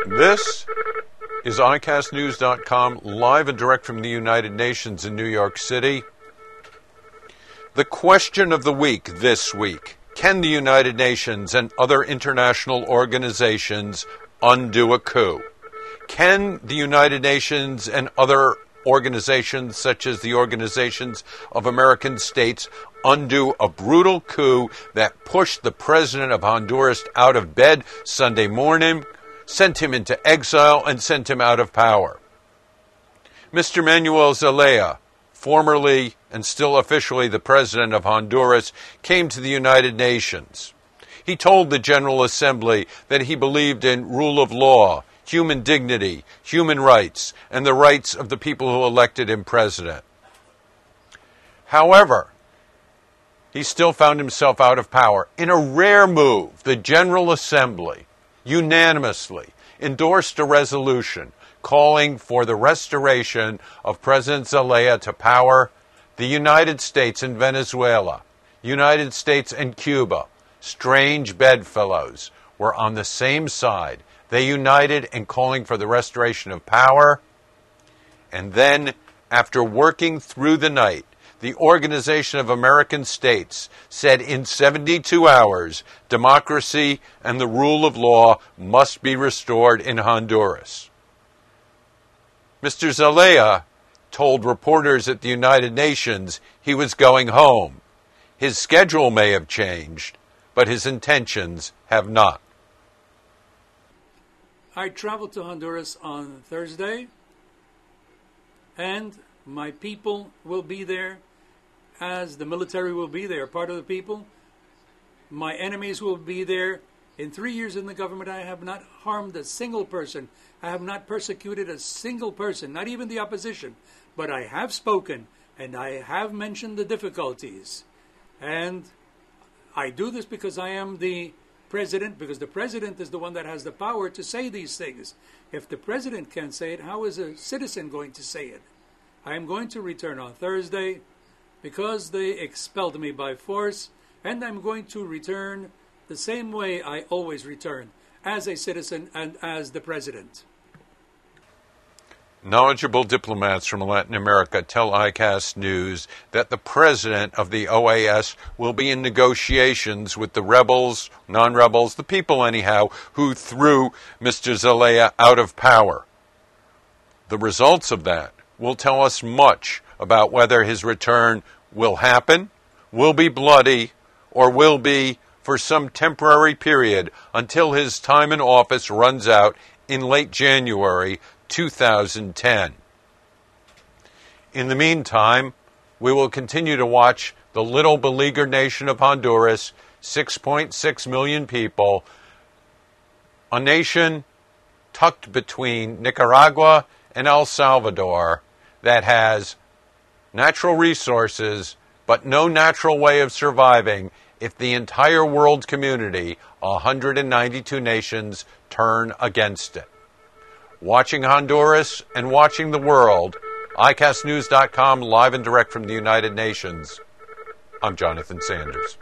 This is iCastNews.com, live and direct from the United Nations in New York City. The question of the week this week: can the United Nations and other international organizations undo a coup? Can the United Nations and other organizations, such as the Organizations of American States, undo a brutal coup that pushed the president of Honduras out of bed Sunday morning, sent him into exile, and sent him out of power? Mr. Manuel Zelaya, formerly and still officially the president of Honduras, came to the United Nations. He told the General Assembly that he believed in rule of law, human dignity, human rights, and the rights of the people who elected him president. However, he still found himself out of power. In a rare move, the General Assembly unanimously endorsed a resolution calling for the restoration of President Zelaya to power. The United States and Venezuela, United States and Cuba, strange bedfellows, were on the same side. They united in calling for the restoration of power. And then, after working through the night, the Organization of American States said in 72 hours, democracy and the rule of law must be restored in Honduras. Mr. Zelaya told reporters at the United Nations he was going home. His schedule may have changed, but his intentions have not. I traveled to Honduras on Thursday, and my people will be there, as the military will be there, part of the people. My enemies will be there. In 3 years in the government, I have not harmed a single person. I have not persecuted a single person, not even the opposition. But I have spoken, and I have mentioned the difficulties. And I do this because I am the president, because the president is the one that has the power to say these things. If the president can't say it, how is a citizen going to say it? I am going to return on Thursday because they expelled me by force, and I'm going to return the same way I always return, as a citizen and as the president. Knowledgeable diplomats from Latin America tell iCast News that the president of the OAS will be in negotiations with the rebels, non-rebels, the people anyhow, who threw Mr. Zelaya out of power. The results of that will tell us much about whether his return will happen, will be bloody, or will be for some temporary period until his time in office runs out in late January 2010. In the meantime, we will continue to watch the little beleaguered nation of Honduras, 6.6 million people, a nation tucked between Nicaragua and El Salvador that has natural resources but no natural way of surviving if the entire world community, 192 nations, turn against it. Watching Honduras and watching the world, iCastNews.com, live and direct from the United Nations. I'm Jonathan Sanders.